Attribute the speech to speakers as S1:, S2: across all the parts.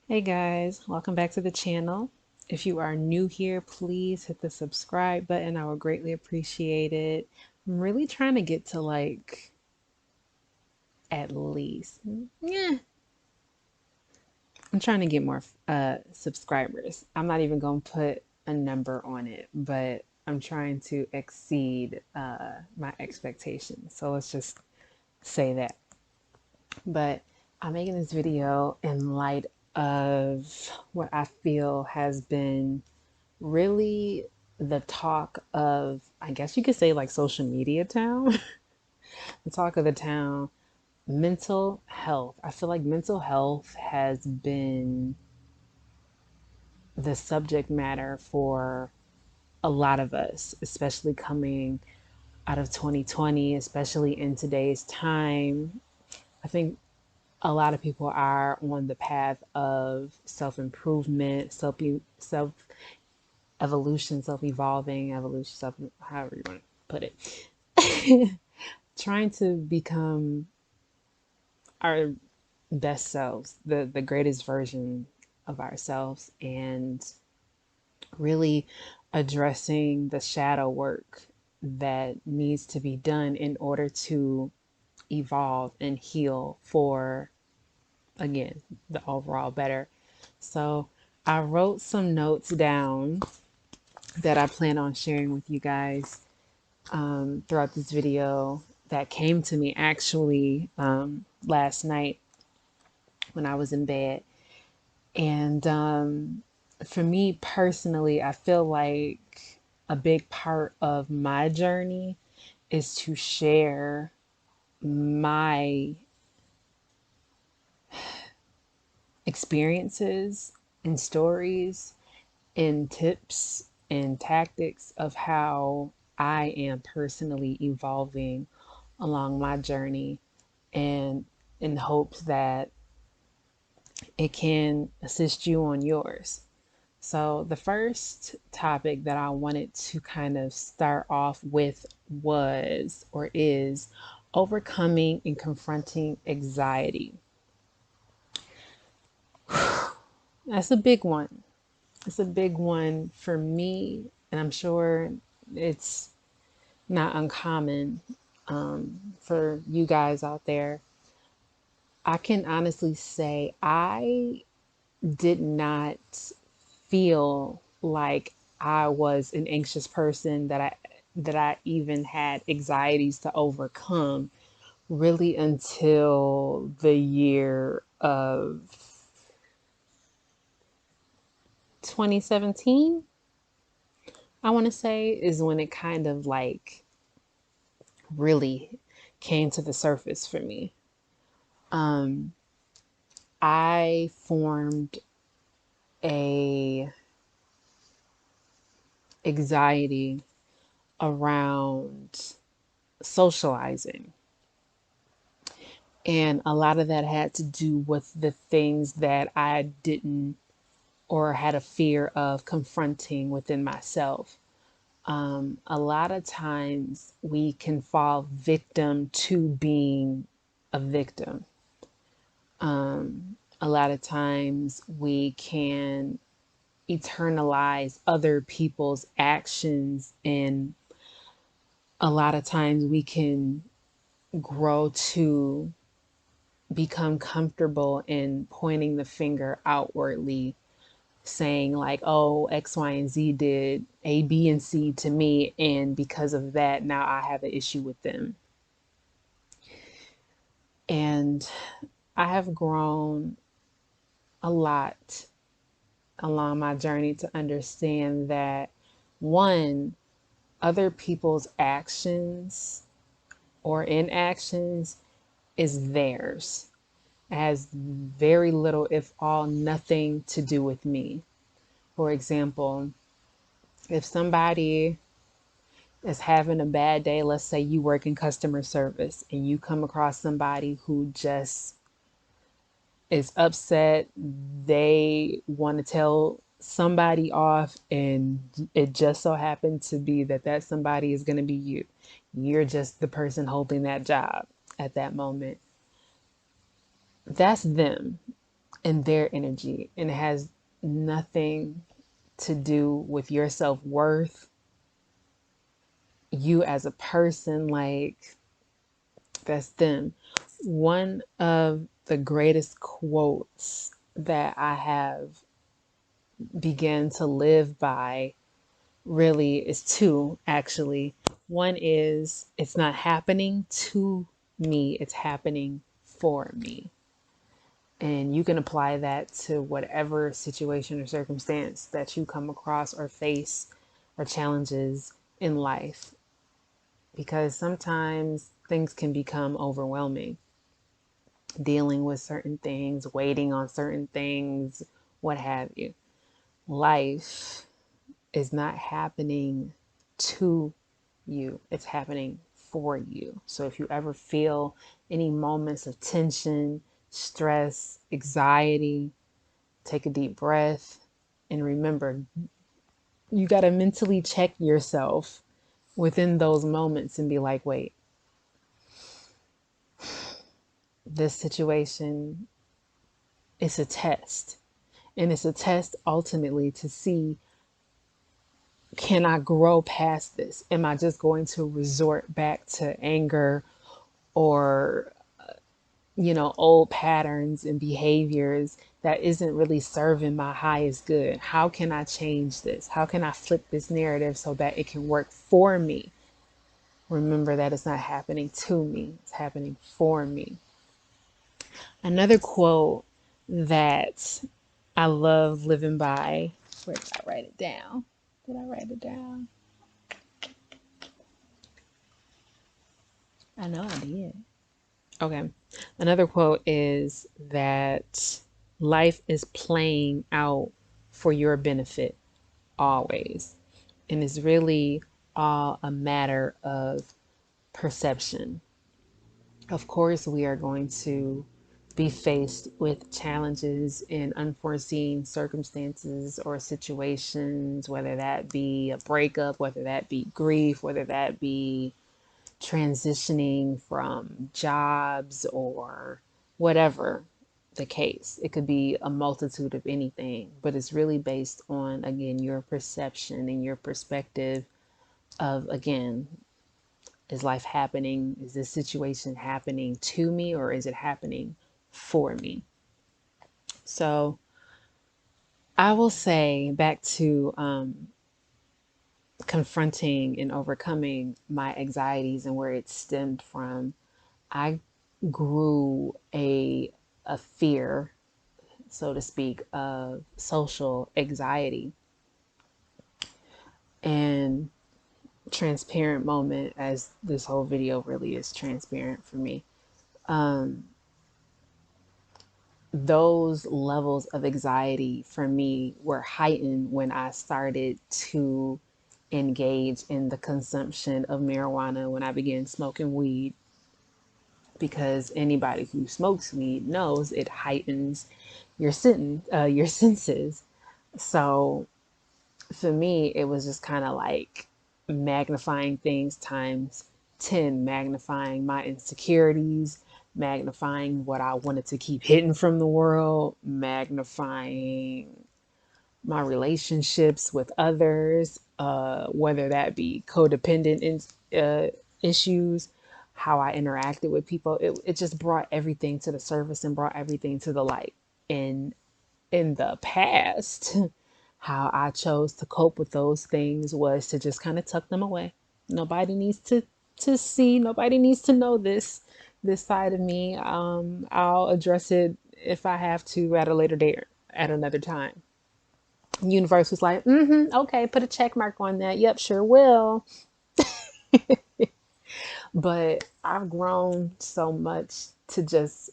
S1: Hey guys, welcome back to the channel. If you are new here, please hit the subscribe button. I would greatly appreciate it. I'm really trying to get to like at least, yeah, I'm trying to get more subscribers. I'm not even going to put a number on it, but I'm trying to exceed my expectations. So let's just say that. But I'm making this video in light of what I feel has been really the talk of, I guess you could say, like social media town, the talk of the town, mental health. I feel like mental health has been the subject matter for a lot of us, especially coming out of 2020, especially in today's time. I think a lot of people are on the path of self improvement, self evolution, self evolving, evolution, self, however you want to put it. Trying to become our best selves, the greatest version of ourselves, and really addressing the shadow work that needs to be done in order to evolve and heal for, again, the overall better. So I wrote some notes down that I plan on sharing with you guys throughout this video that came to me actually last night when I was in bed. And for me personally, I feel like a big part of my journey is to share my experiences and stories and tips and tactics of how I am personally evolving along my journey, and in hopes that it can assist you on yours. So, the first topic that I wanted to kind of start off with was or is overcoming and confronting anxiety. That's a big one. It's a big one for me, and I'm sure it's not uncommon for you guys out there. I can honestly say I did not feel like I was an anxious person, that I even had anxieties to overcome really until the year of 2017. I want to say is when it kind of like really came to the surface for me. Um, I formed a anxiety around socializing. And a lot of that had to do with the things that I didn't or had a fear of confronting within myself. A lot of times we can fall victim to being a victim. A lot of times we can eternalize other people's actions, and a lot of times we can grow to become comfortable in pointing the finger outwardly, saying like, oh, X, Y, and Z did A, B, and C to me, and because of that, now I have an issue with them. And I have grown a lot along my journey to understand that, one, other people's actions or inactions is theirs. It has very little, if all, nothing to do with me. For example, if somebody is having a bad day, let's say you work in customer service and you come across somebody who just is upset, they want to tell somebody off, and it just so happened to be that somebody is going to be you. You're just the person holding that job at that moment. That's them. in their energy, and it has nothing to do with your self-worth, you as a person. Like, that's them. One of the greatest quotes that I have began to live by really is two, actually. One is, it's not happening to me, it's happening for me. And you can apply that to whatever situation or circumstance that you come across or face or challenges in life, because sometimes things can become overwhelming, dealing with certain things, waiting on certain things, what have you. Life is not happening to you, it's happening for you. So if you ever feel any moments of tension, stress, anxiety, take a deep breath and remember, you got to mentally check yourself within those moments and be like, wait, this situation is a test. And it's a test ultimately to see, can I grow past this? Am I just going to resort back to anger or, old patterns and behaviors that isn't really serving my highest good? How can I change this? How can I flip this narrative so that it can work for me? Remember that it's not happening to me, it's happening for me. Another quote that I love living by, where did I write it down? Did I write it down? I know I did. Okay. Another quote is that life is playing out for your benefit always. And it's really all a matter of perception. Of course, we are going to be faced with challenges in unforeseen circumstances or situations, whether that be a breakup, whether that be grief, whether that be transitioning from jobs or whatever the case. It could be a multitude of anything, but it's really based on, again, your perception and your perspective of, again, is life happening? Is this situation happening to me, or is it happening for me? So I will say, back to confronting and overcoming my anxieties and where it stemmed from. I grew a fear, so to speak, of social anxiety. And transparent moment, as this whole video really is transparent for me. Those levels of anxiety for me were heightened when I started to engage in the consumption of marijuana, when I began smoking weed, because anybody who smokes weed knows it heightens your senses. So for me, it was just kind of like magnifying things times 10, magnifying my insecurities, magnifying what I wanted to keep hidden from the world, magnifying my relationships with others, whether that be issues, how I interacted with people. It just brought everything to the surface and brought everything to the light. And in the past, how I chose to cope with those things was to just kind of tuck them away. Nobody needs to see, nobody needs to know this side of me. I'll address it if I have to at a later date, at another time. Universe was like, okay, put a check mark on that. Yep, sure will. But I've grown so much to just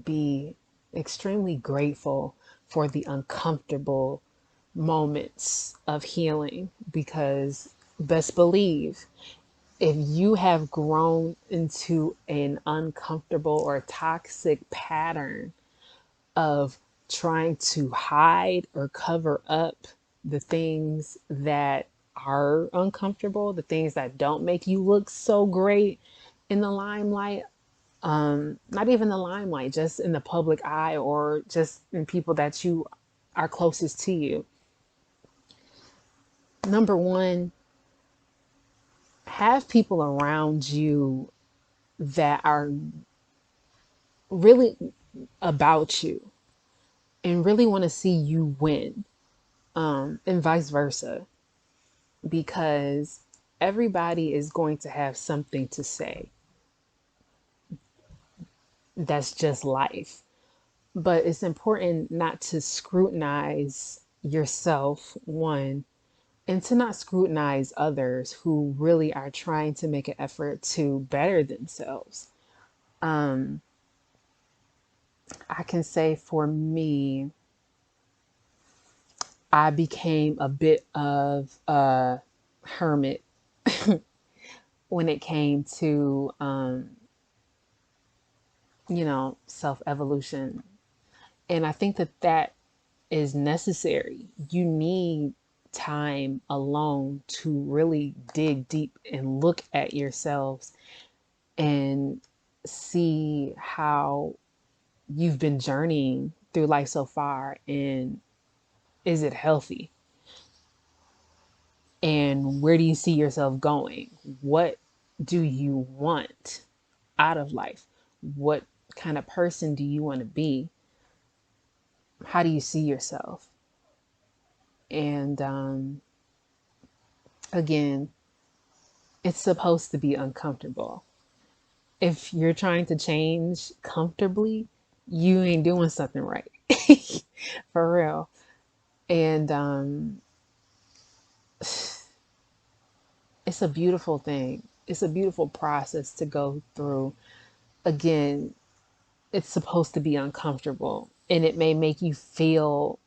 S1: be extremely grateful for the uncomfortable moments of healing, because best believe, if you have grown into an uncomfortable or toxic pattern of trying to hide or cover up the things that are uncomfortable, the things that don't make you look so great in the limelight, Not even the limelight, just in the public eye or just in people that you are closest to you. Number one, have people around you that are really about you and really want to see you win, and vice versa, because everybody is going to have something to say. That's just life. But it's important not to scrutinize yourself, one, and to not scrutinize others who really are trying to make an effort to better themselves. Um, I can say for me, I became a bit of a hermit when it came to, self evolution. And I think that that is necessary. You need time alone to really dig deep and look at yourselves and see how you've been journeying through life so far, and is it healthy? And where do you see yourself going? What do you want out of life? What kind of person do you want to be? How do you see yourself? And again, it's supposed to be uncomfortable. If you're trying to change comfortably, you ain't doing something right. For real. And it's a beautiful thing. It's a beautiful process to go through. Again, it's supposed to be uncomfortable, and it may make you feel,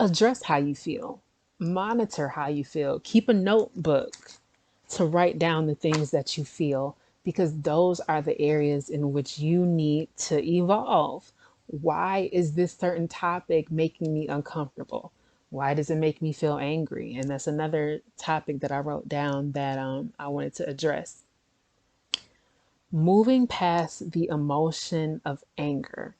S1: address how you feel, monitor how you feel, keep a notebook to write down the things that you feel, because those are the areas in which you need to evolve. Why is this certain topic making me uncomfortable? Why does it make me feel angry? And that's another topic that I wrote down that I wanted to address. Moving past the emotion of anger.